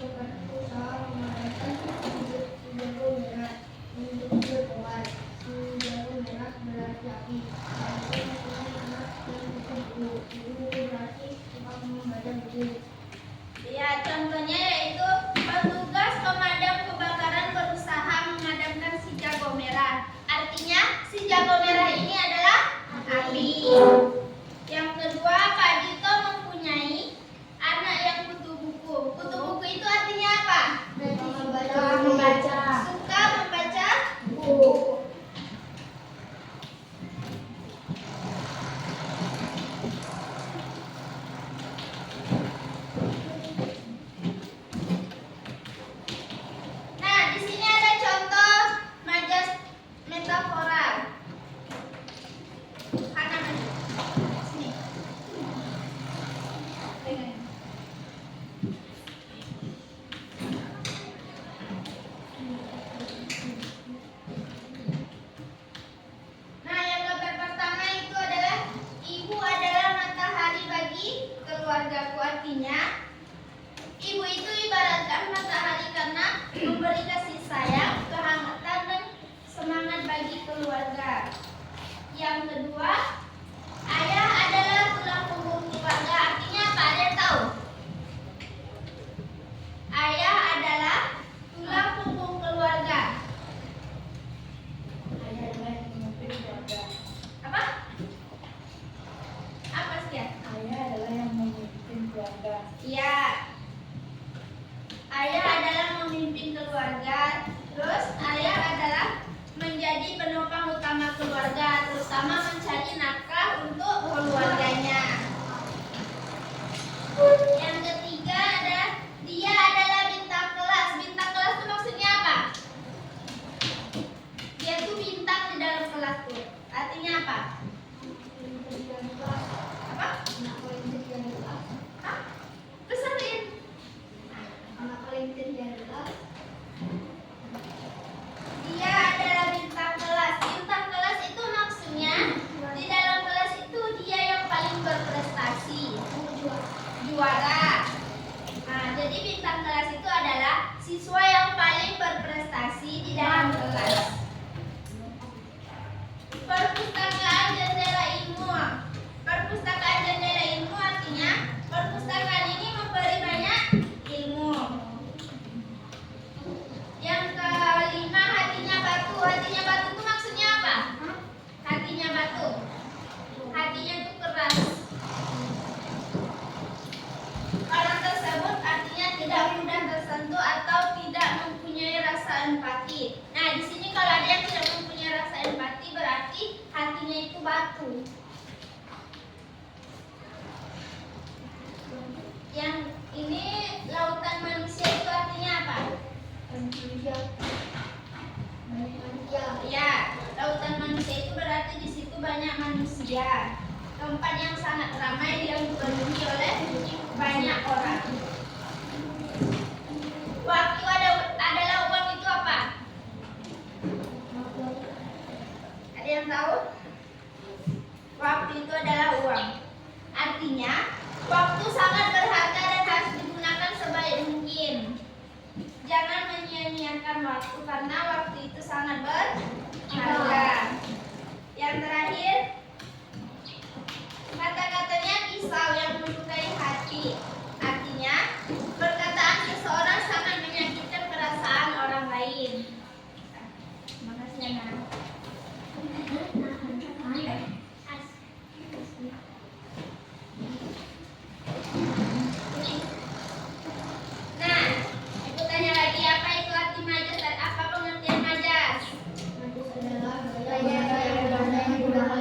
berusaha memadamkan si jago merah untuk berkobar. Si jago merah berlari api. Lalu mempunyai anak dan ibu. Ibu berarti cepat memadam api. Ya, contohnya yaitu petugas pemadam kebakaran berusaha memadamkan si jago merah. Artinya si jago merah ini adalah api. Yang kedua, Pak Dito mempunyai anak yang kutu buku. Kutu buku itu artinya apa? Membaca. Suka membaca buku. Nah, di sini ada contoh majas metafora. Kanan sini. Nah, yang gambar pertama itu adalah ibu adalah matahari bagi keluargaku. Artinya ibu itu ibaratkan matahari karena memberi kasih sayang, kehangatan, dan semangat bagi keluarga. Yang kedua, ayah adalah tulang punggung keluarga. Artinya apa? Ada yang tahu? Ayah adalah tulang punggung keluarga. Ayah adalah yang memimpin keluarga. Apa? Apa sih ya? Ayah adalah yang memimpin keluarga. Iya. Ayah adalah memimpin keluarga. Terus ayah adalah menjadi penopang utama keluarga, terutama mencari nafkah untuk keluarganya. Yang ketiga adalah dia adalah bintang kelas. Bintang kelas itu maksudnya apa? Dia tuh bintang di dalam kelas tuh. Artinya apa? Apa? Hah? Pesenin. Anak paling intelligent adalah Dia adalah bintang kelas. Bintang kelas itu maksudnya di dalam kelas itu dia yang paling berprestasi, juara. Nah, jadi bintang kelas itu adalah siswa yang paling berprestasi di dalam kelas. Perpustakaan jendela ilmu. Perpustakaan jendela ilmu artinya perpustakaan ini memberi banyak ilmu. Yang kelima, hatinya batu. Hatinya batu itu maksudnya apa? Hatinya batu. Hatinya itu keras. Orang tersebut artinya tidak mudah tersentuh atau tidak mempunyai rasa empati. Nah, di sini kalau ada yang tidak mempunyai rasa empati berarti hatinya itu batu. Yang ini lautan manusia itu artinya apa? manusia. Ya, lautan manusia itu berarti di situ banyak manusia. Tempat yang sangat ramai yang dipenuhi oleh banyak orang. Waktu adalah uang itu apa? Ada yang tahu? Waktu itu adalah uang. Artinya, waktu sangat berharga dan harus digunakan sebaik mungkin. Jangan menyia-nyiakan waktu karena waktu itu sangat berharga. Yang terakhir, kata-katanya pisau yang melukai hati. Artinya, perkataan seseorang sangat menyakitkan perasaan orang lain. Terima kasih, Ana. Nah, ibu tanya lagi, apa itu arti majas dan apa pengertian majas? Majas adalah gaya yang digunakan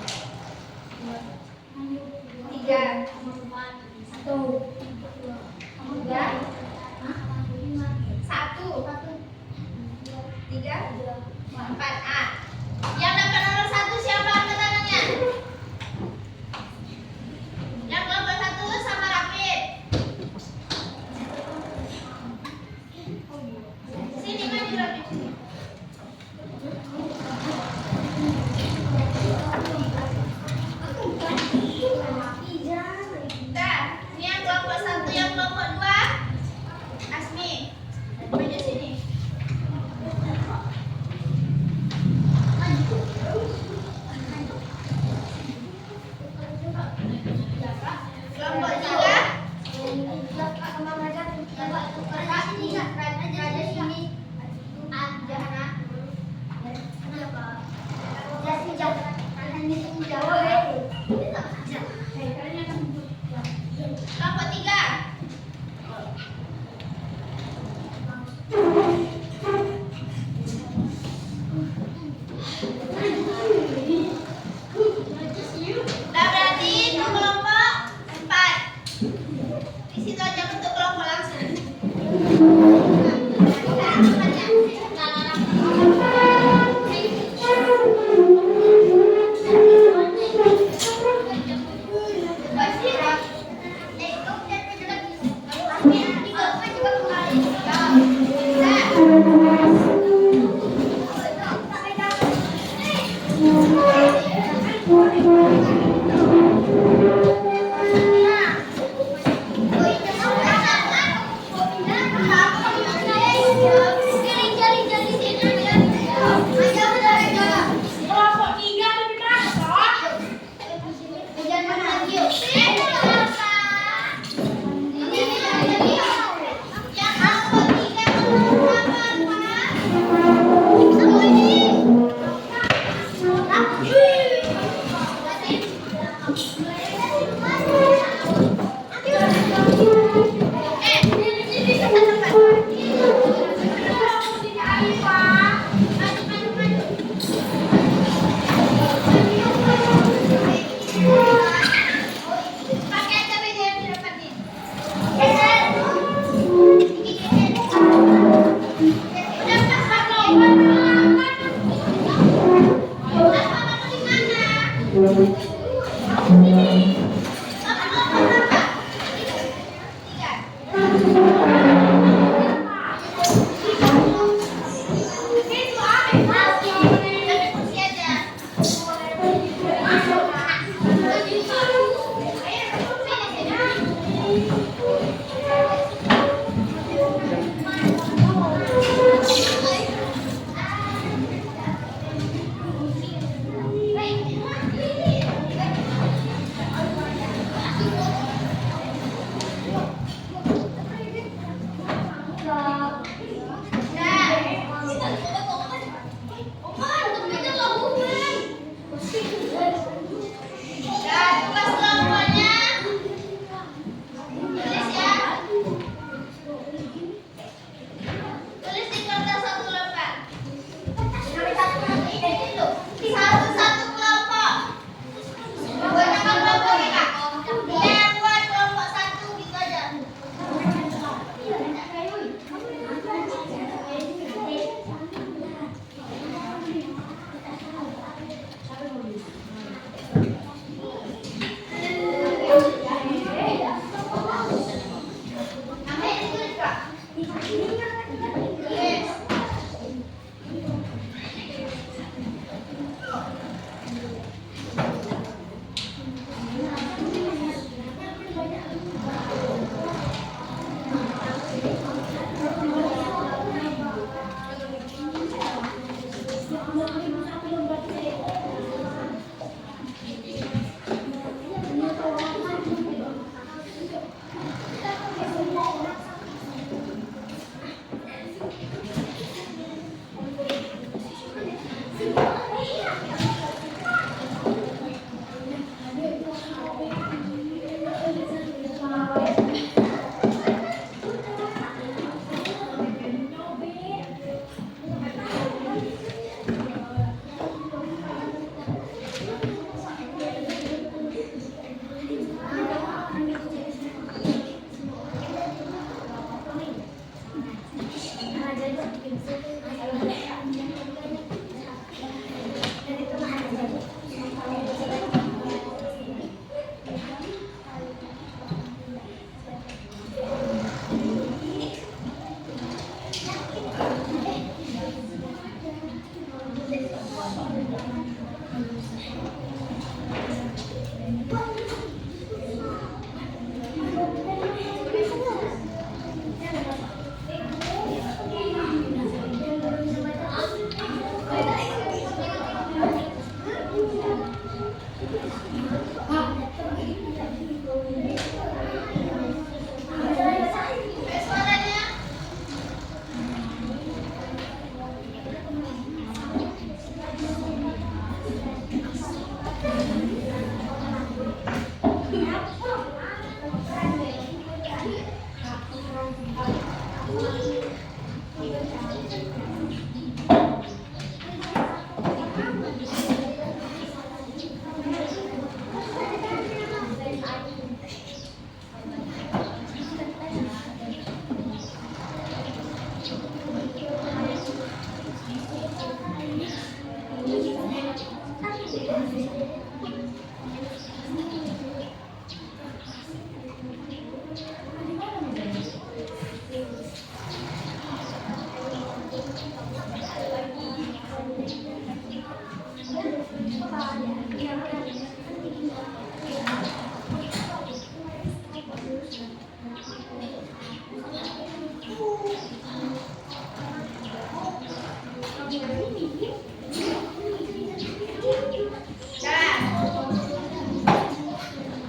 Suaranya.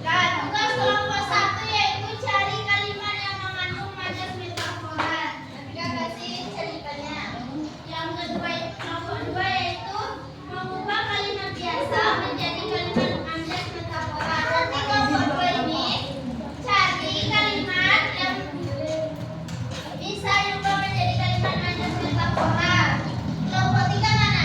Dan tugas kelompok 1 yaitu cari kalimat yang mengandung majas metafora. Kita kasih ceritanya. Yang kedua, kelompok 2 yaitu mengubah kalimat biasa menjadi kalimat majas metafora. Nanti kelompok 2 ini cari kalimat yang bisa diubah menjadi kalimat majas metafora. Kelompok 3 mana?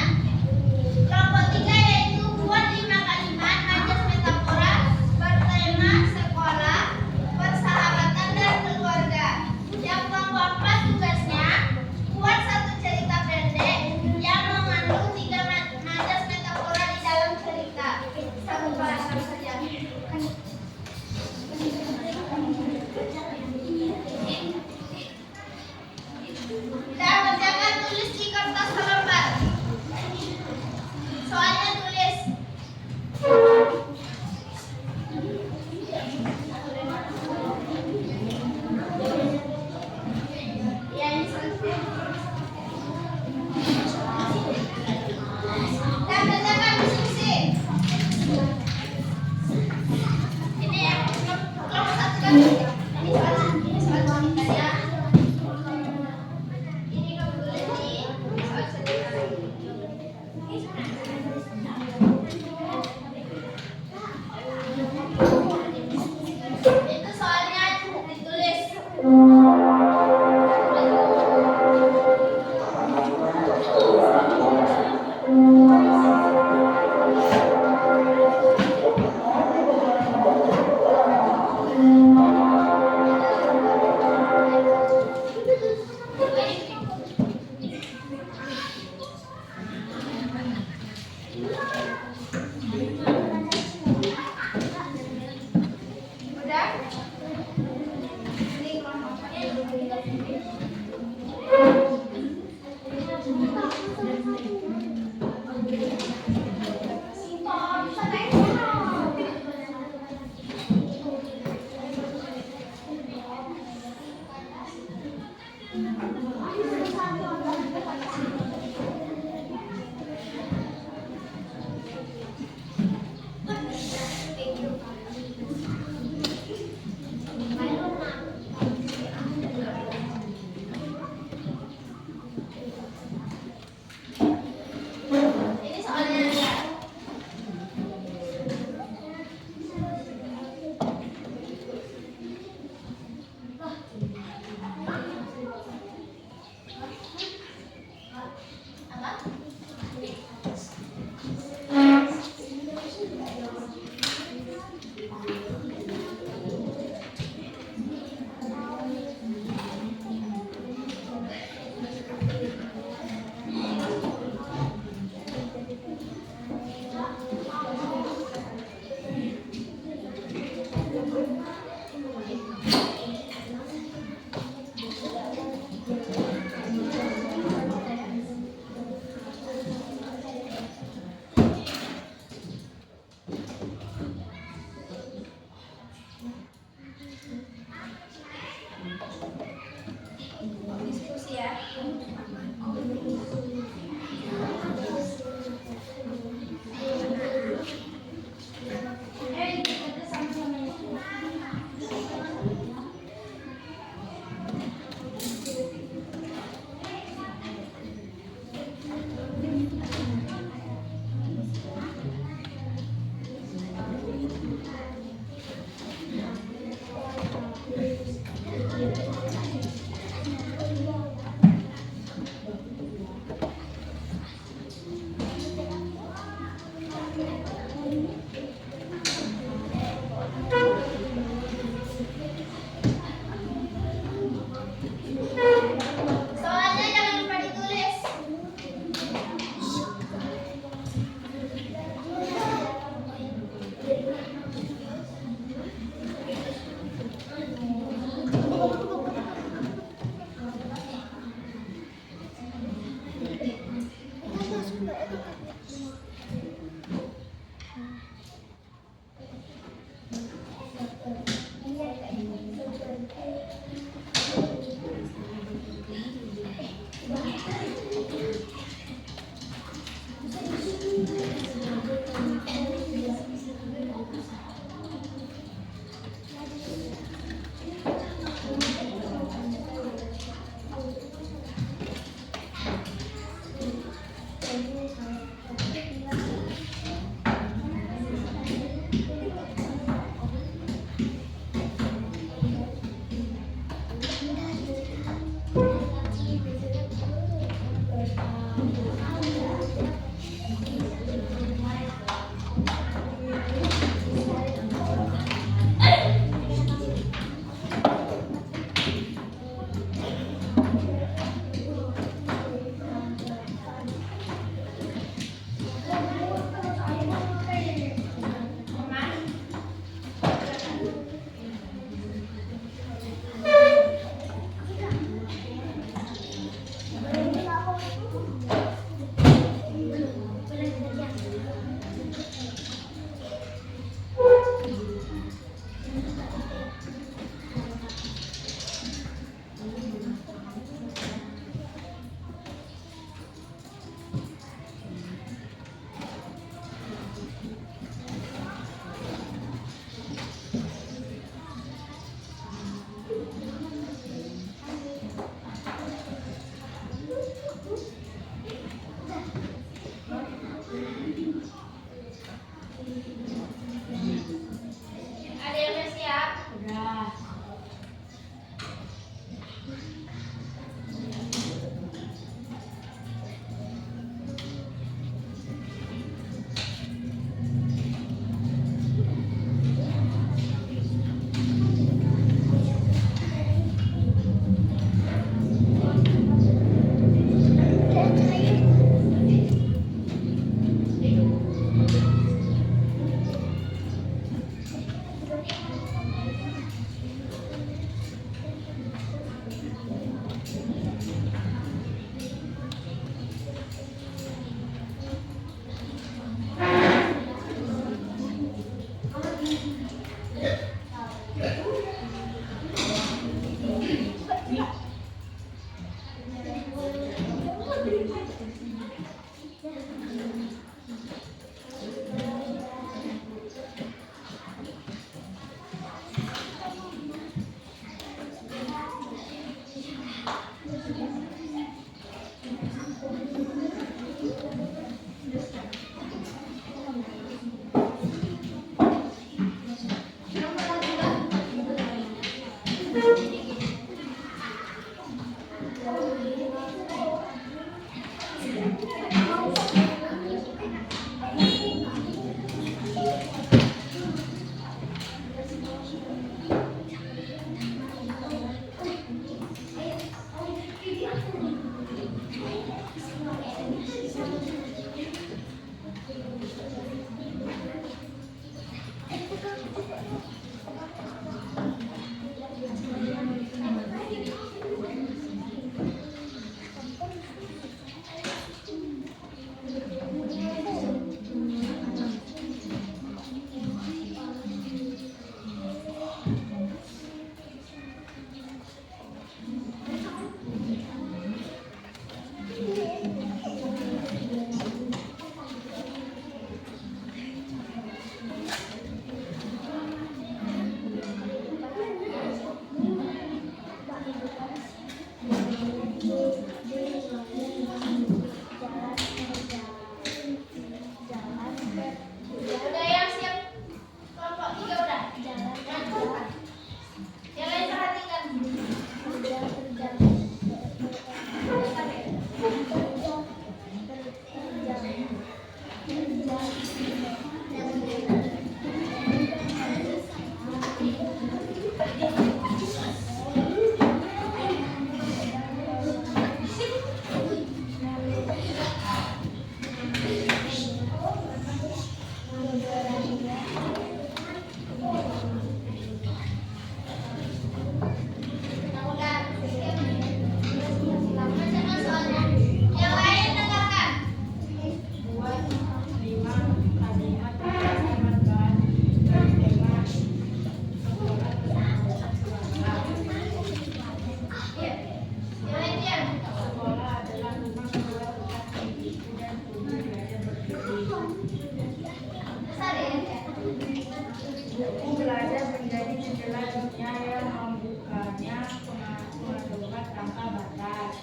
adalah dunia yang membukanya kemajuan tanpa batas.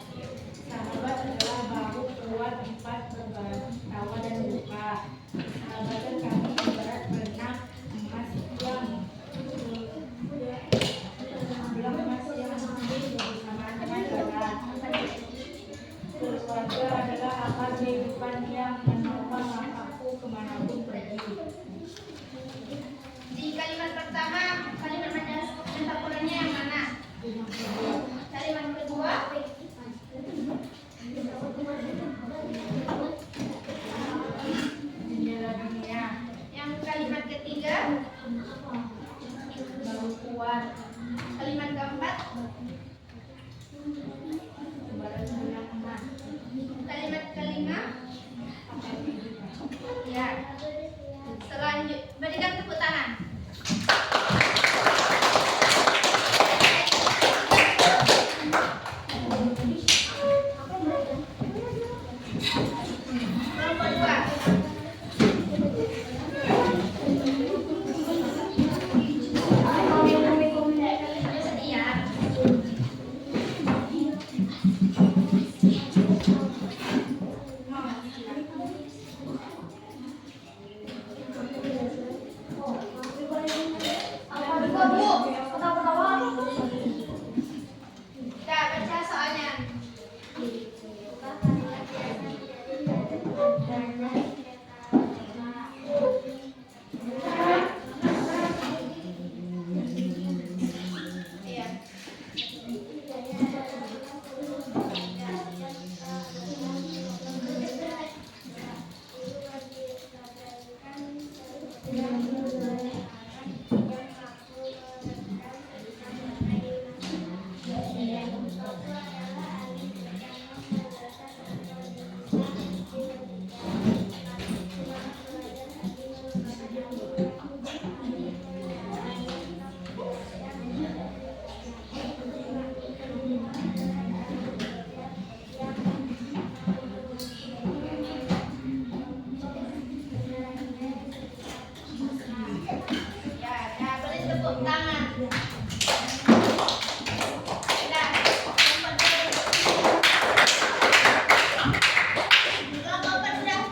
Sahabat adalah bahu kuat tempat bertawa dan luka. Sahabatan kami ibarat benang emas yang bersamaan dengan jalan. Keluarga adalah akar kehidupan yang menopang langkahku kemanapun pergi. Di kalimat pertama, kalimat metaforanya yang mana? Kalimat kedua, Jendela dunia, yang kalimat ketiga, bahu kuat, kalimat keempat, ibarat benang emas. kalimat kelima. Akar kehidupan. Ya. Selanjutnya, berikan tepuk tangan. Kelompok dua. Bersedia. Dah baca soalnya. Iya. Ya, dah boleh tepuk tangan. Dah, kelompok dua. Kelompok empat sudah.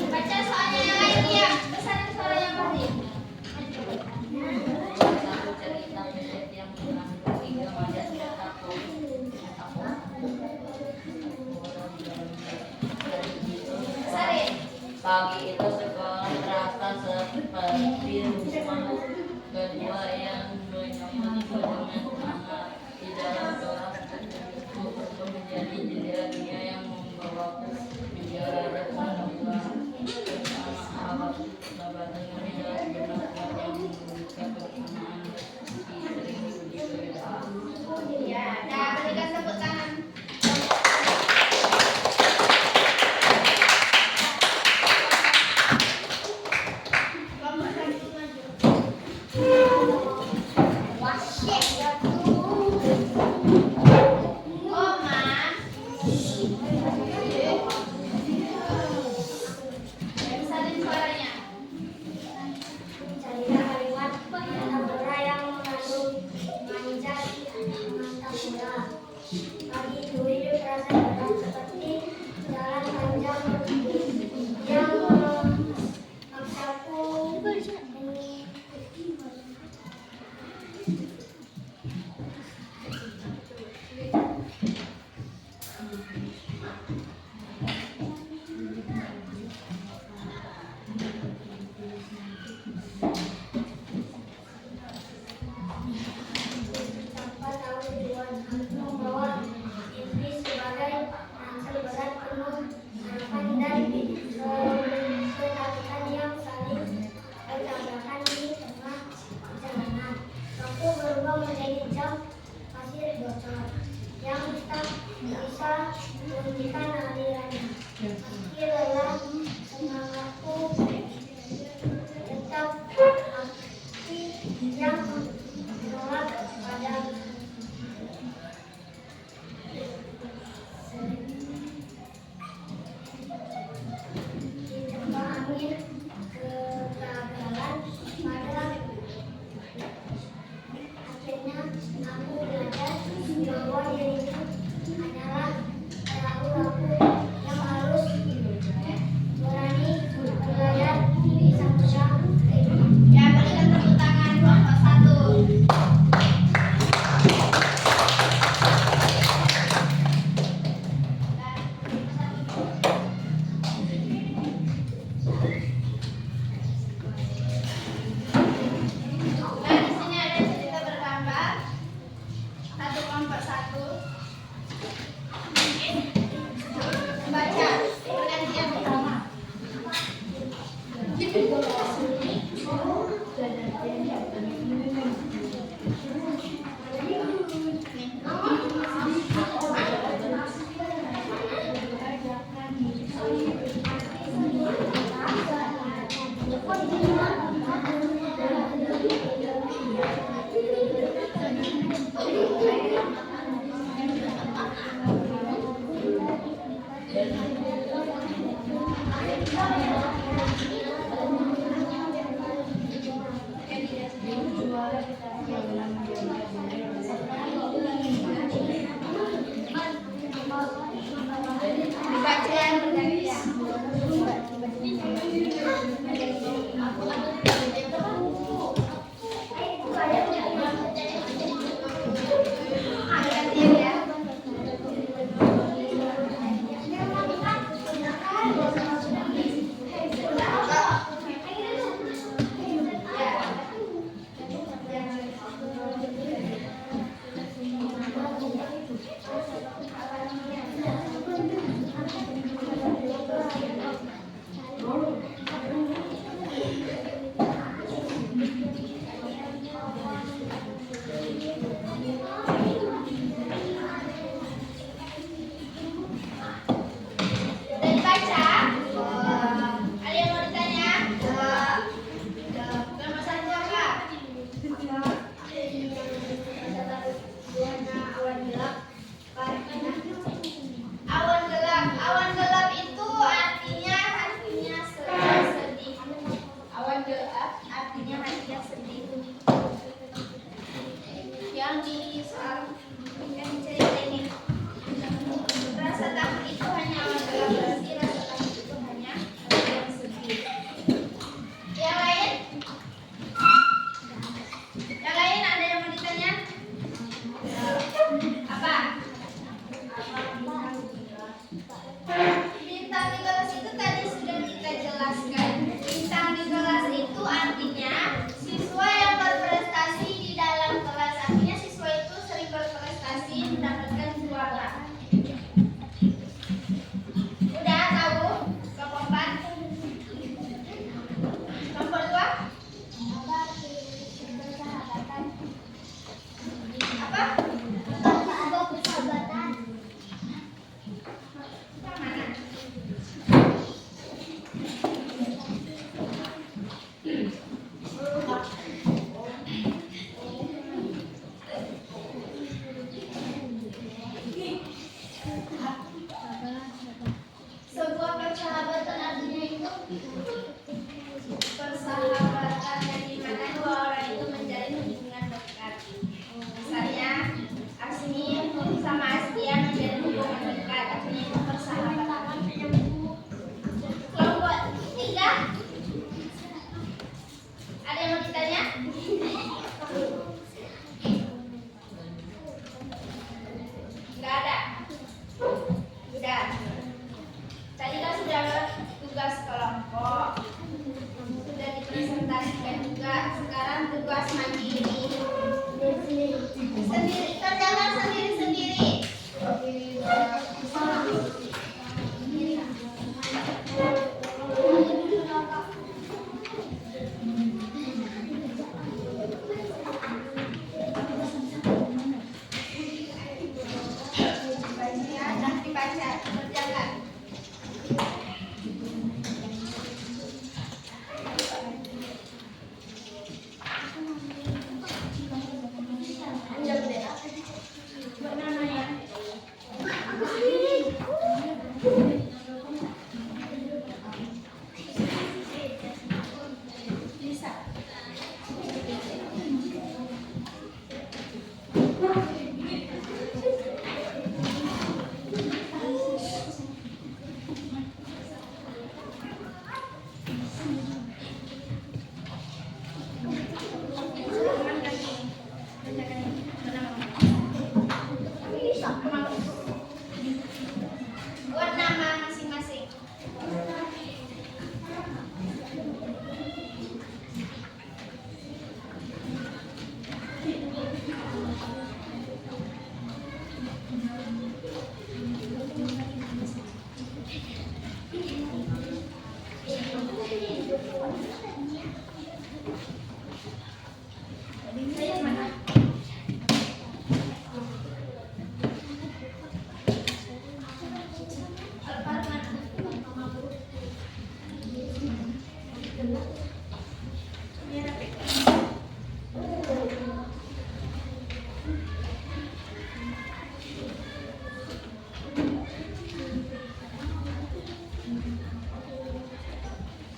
Baca soalnya yang lain dia. Pesanan suara yang pasti. Satu cerita pendek yang pernah tertinggal pada ceritaku. Sari. Pagi itu sekolah terasa seperti rumah kedua yang menyambutku dengan hangat. Di dalam kelas itu menjadi jendela dunia yang membawaku menjelajah semua bersama sahabat kami adalah sebenar kuat yang membuka kebersamaan meski sering diuji perbedaan. Ya, dah berikan tepuk tangan. Kelompok satu maju. Oman. Salin suaranya. Carilah kalimat metafora yang mengandung manja metafora. Pagi itu hidup terasa berat seperti jalan panjang yang memaksaku tanpa tahu tujuan, membawa mimpi sebagai ransel berat penuh harapan dan ketakutan yang saling bertabrakan di tengah perjalanan. Waktu berubah menjadi jam pasir bocor yang tak bisa menghentikan alirannya. Meski lelah, semangat Aku belajar bahwa diriku adalah laku-laku yang harus berani belajar di samudera kehidupan. Ya, berikan tepuk tangan kelompok 1. Nah, di sini ada cerita bergambar. Satu kelompok 1. Baca, bergantian pertama. Dibaca yang bergantian. Bergantian ya. Udah dibaca? Ada yang mau ditanya? Kelompok 1 apa? Awan gelap. Awan gelap itu artinya hatinya sedih. Awan gelap artinya hatinya sedih. Yang di soal yang cerita ini, rasa takut itu hanya awan gelap, berarti rasa takut itu hanya hati yang sedih. Yang lain? Yang lain ada yang mau ditanya? Apa? Bintang di kelas itu tadi sudah kita jelaskan. Bintang di kelas itu artinya siswa yang berprestasi di dalam kelas. Artinya siswa itu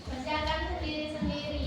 Bacakan sendiri-sendiri.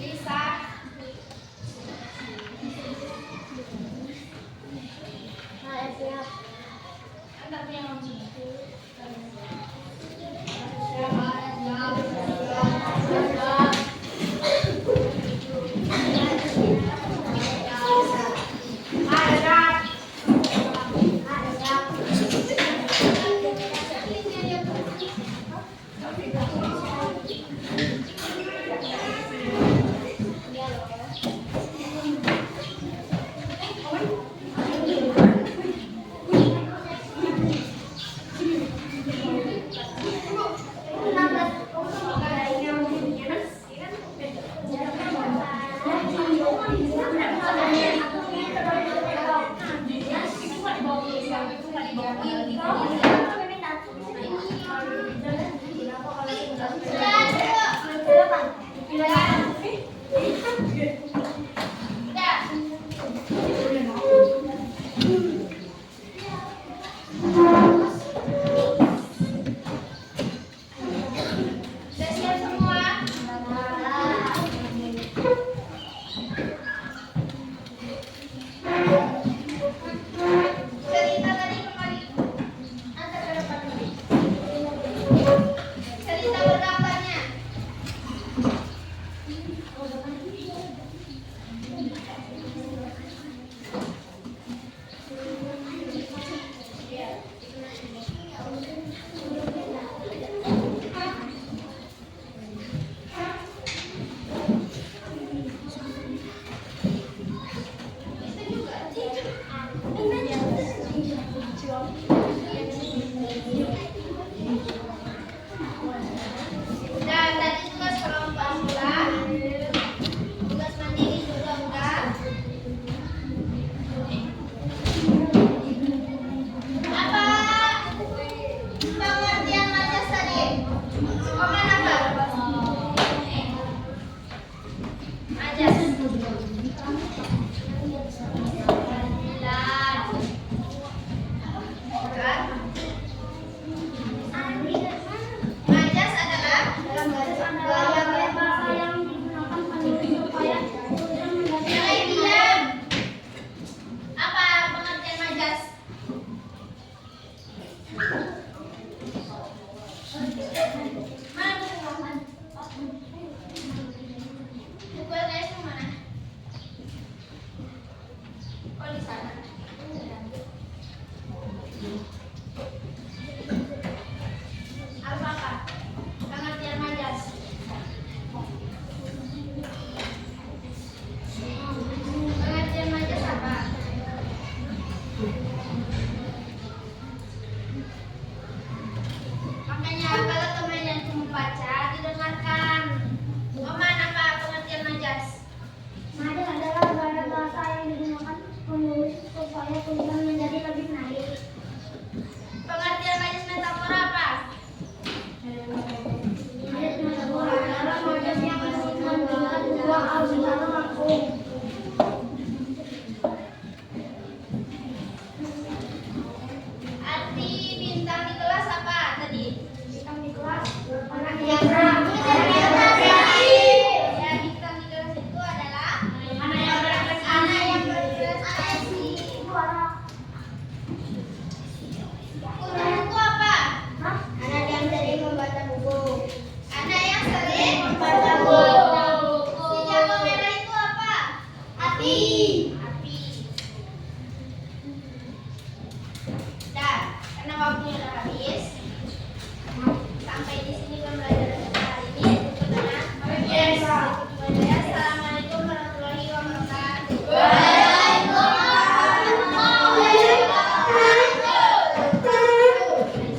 Lisa. Anaknya yang Sudah siap semua? Cerita tadi kembali. sudah habis. Sampai di sini pembelajaran